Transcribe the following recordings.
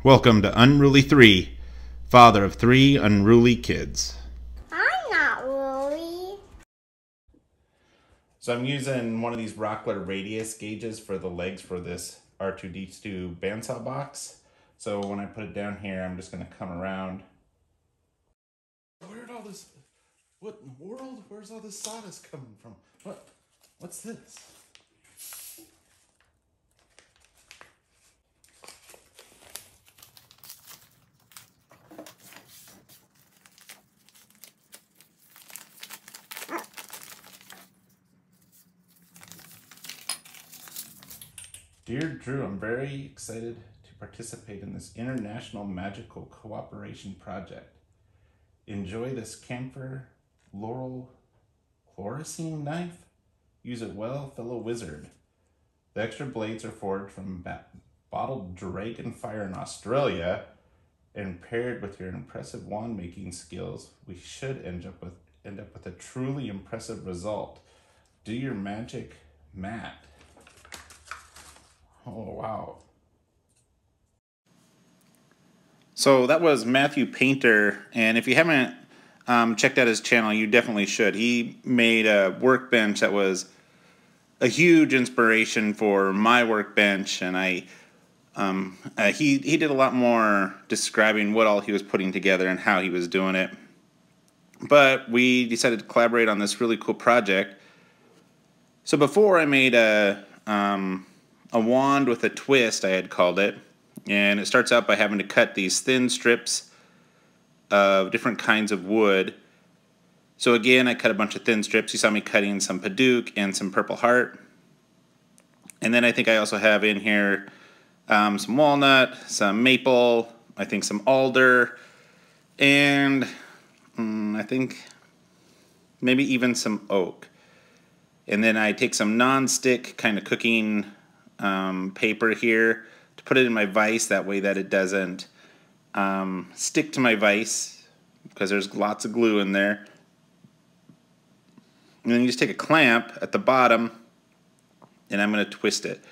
Welcome to Unruly 3, father of 3 unruly kids. I'm not really. So I'm using one of these Rockler radius gauges for the legs for this R2D2 bandsaw box. So when I put it down here, I'm just going to come around. Where'd all this, what in the world? Where's all this sawdust coming from? What's this? Dear Drew, I'm very excited to participate in this international magical cooperation project. Enjoy this camphor laurel Kolrosing knife. Use it well, fellow wizard. The extra blades are forged from bottled dragon fire in Australia, and paired with your impressive wand making skills, we should end up with a truly impressive result. Do your magic, Matt. Oh, wow. So that was Matthew Painter, and if you haven't checked out his channel, you definitely should. He made a workbench that was a huge inspiration for my workbench, and he did a lot more describing what all he was putting together and how he was doing it. But we decided to collaborate on this really cool project. So before I made a wand with a twist, I had called it, and it starts out by having to cut these thin strips of different kinds of wood. So again, I cut a bunch of thin strips. You saw me cutting some Paduke and some Purple Heart. And then I think I also have in here some walnut, some maple, I think some alder, and I think maybe even some oak. And then I take some non-stick kind of cooking paper here to put it in my vise, that way that it doesn't stick to my vise, because there's lots of glue in there. And then you just take a clamp at the bottom, and I'm going to twist it.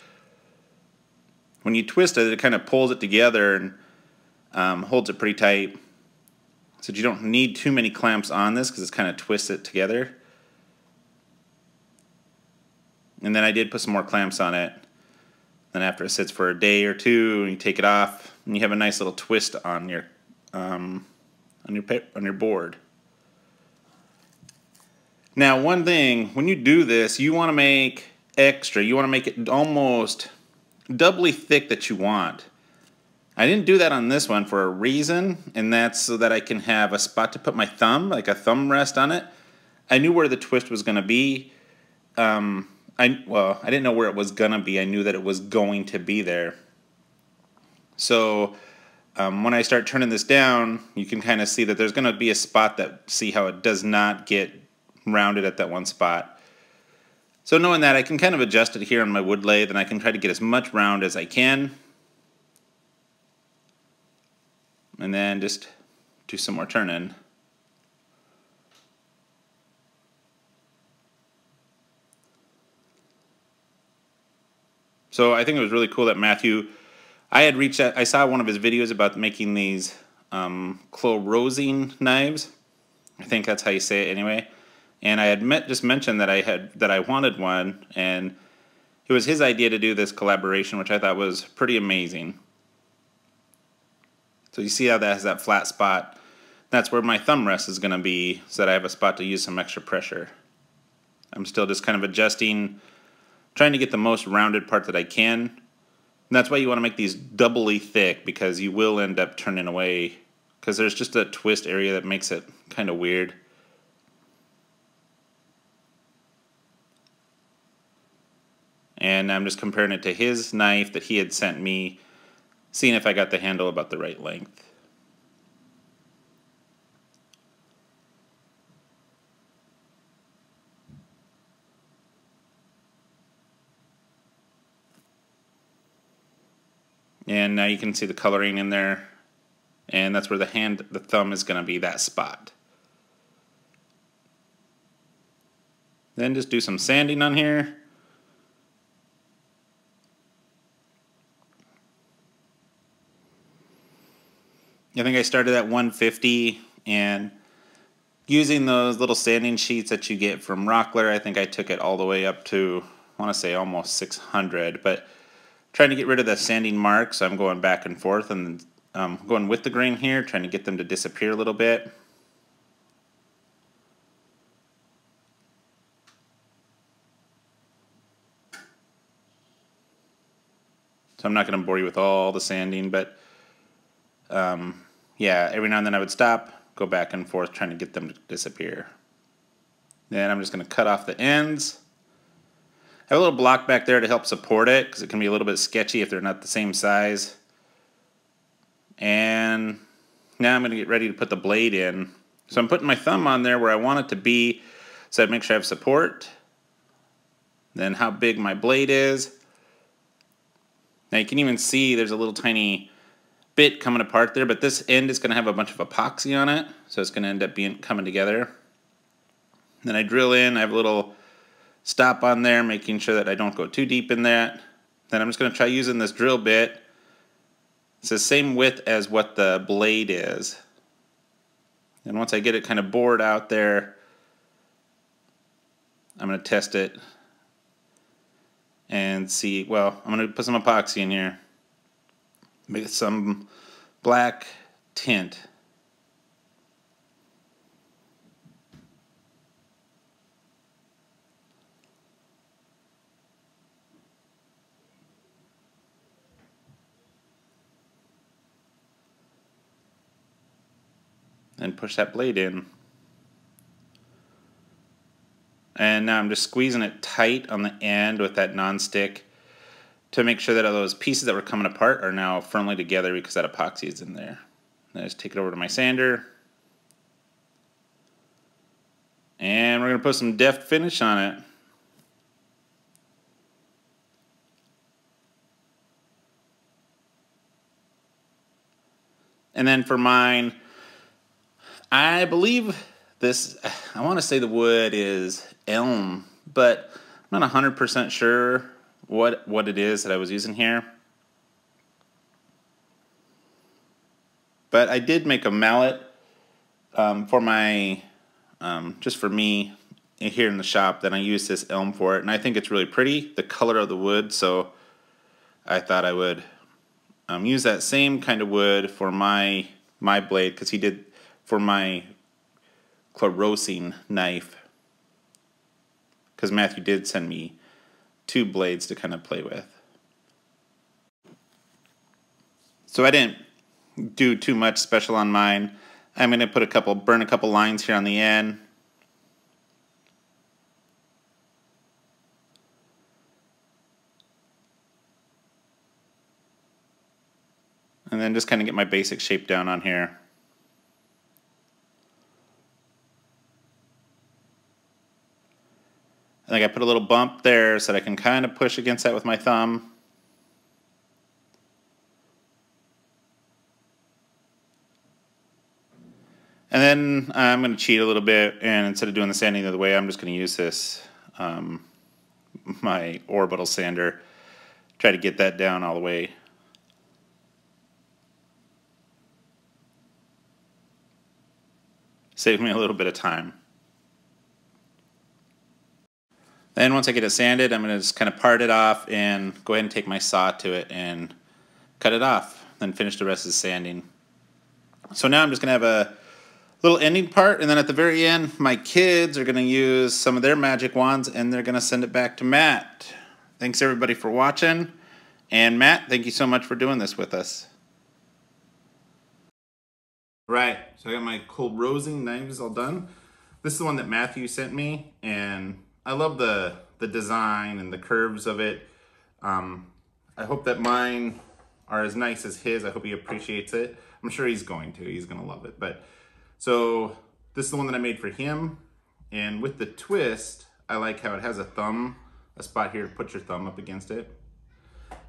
When you twist it, it kind of pulls it together and holds it pretty tight. So you don't need too many clamps on this, because it's kind of twists it together. And then I did put some more clamps on it. Then after it sits for a day or two, you take it off, and you have a nice little twist on your board. Now, one thing, when you do this, you want to make extra. You want to make it almost doubly thick that you want. I didn't do that on this one for a reason, and that's so that I can have a spot to put my thumb, like a thumb rest on it. I knew where the twist was going to be. I didn't know where it was gonna be. I knew that it was going to be there. So when I start turning this down, you can kind of see that there's gonna be a spot that, see how it does not get rounded at that one spot. So knowing that, I can kind of adjust it here on my wood lathe, and I can try to get as much round as I can. And then just do some more turning. So I think it was really cool that Matthew, I saw one of his videos about making these Kolrosing knives. I think that's how you say it anyway. And I had just mentioned that I wanted one, and it was his idea to do this collaboration, which I thought was pretty amazing. So you see how that has that flat spot. That's where my thumb rest is going to be, so that I have a spot to use some extra pressure. I'm still just kind of adjusting, trying to get the most rounded part that I can. And that's why you want to make these doubly thick, because you will end up turning away, because there's just a twist area that makes it kind of weird. And I'm just comparing it to his knife that he had sent me, seeing if I got the handle about the right length. And now you can see the coloring in there, and that's where the thumb is going to be, that spot. Then just do some sanding on here. I think I started at 150, and using those little sanding sheets that you get from Rockler, I think I took it all the way up to, I want to say almost 600, but trying to get rid of the sanding marks, so I'm going back and forth and going with the grain here, trying to get them to disappear a little bit. So I'm not going to bore you with all the sanding, but yeah, every now and then I would stop, go back and forth, trying to get them to disappear. Then I'm just going to cut off the ends. I have a little block back there to help support it, because it can be a little bit sketchy if they're not the same size. And now I'm going to get ready to put the blade in. So I'm putting my thumb on there where I want it to be, so I make sure I have support. Then how big my blade is. Now you can even see there's a little tiny bit coming apart there, but this end is going to have a bunch of epoxy on it, so it's going to end up coming together. Then I drill in, I have a little stop on there, making sure that I don't go too deep in that. Then I'm just going to try using this drill bit. It's the same width as what the blade is. And once I get it kind of bored out there, I'm going to test it and see, well, I'm going to put some epoxy in here. Make some black tint. And push that blade in. And now I'm just squeezing it tight on the end with that non-stick to make sure that all those pieces that were coming apart are now firmly together because that epoxy is in there. Then I just take it over to my sander. And we're going to put some deft finish on it. And then for mine, I believe this, I want to say the wood is elm, but I'm not 100% sure what it is that I was using here. But I did make a mallet for my, just for me here in the shop, then I used this elm for it, and I think it's really pretty, the color of the wood, so I thought I would use that same kind of wood for my blade, because he did for my Kolrosing knife, because Matthew did send me 2 blades to kind of play with. So I didn't do too much special on mine. I'm going to burn a couple lines here on the end. And then just kind of get my basic shape down on here. I think I put a little bump there so that I can kind of push against that with my thumb. And then I'm going to cheat a little bit, and instead of doing the sanding the other way, I'm just going to use this, my orbital sander, try to get that down all the way. Save me a little bit of time. Then once I get it sanded, I'm going to just kind of part it off and go ahead and take my saw to it and cut it off. Then finish the rest of the sanding. So now I'm just going to have a little ending part, and then at the very end, my kids are going to use some of their magic wands, and they're going to send it back to Matt. Thanks everybody for watching, and Matt, thank you so much for doing this with us. Right, so I got my Kolrosing knives all done. This is the one that Matthew sent me, and I love the design and the curves of it. I hope that mine are as nice as his. I hope he appreciates it. I'm sure he's going to. He's going to love it. But so this is the one that I made for him. And with the twist, I like how it has a spot here to put your thumb up against it.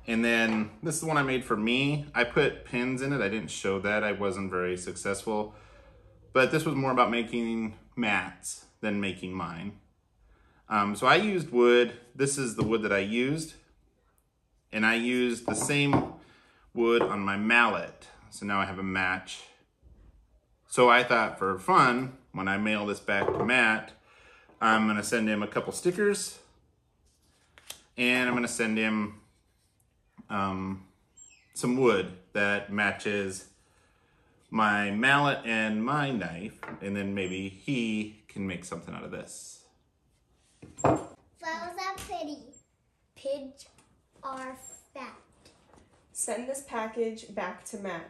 And then this is the one I made for me. I put pins in it. I didn't show that. I wasn't very successful. But this was more about making mats than making mine. So I used wood. This is the wood that I used. And I used the same wood on my mallet. So now I have a match. So I thought for fun, when I mail this back to Matt, I'm going to send him a couple stickers. And I'm going to send him some wood that matches my mallet and my knife. And then maybe he can make something out of this. Flowers are pretty. Pigs are fat. Send this package back to Matt.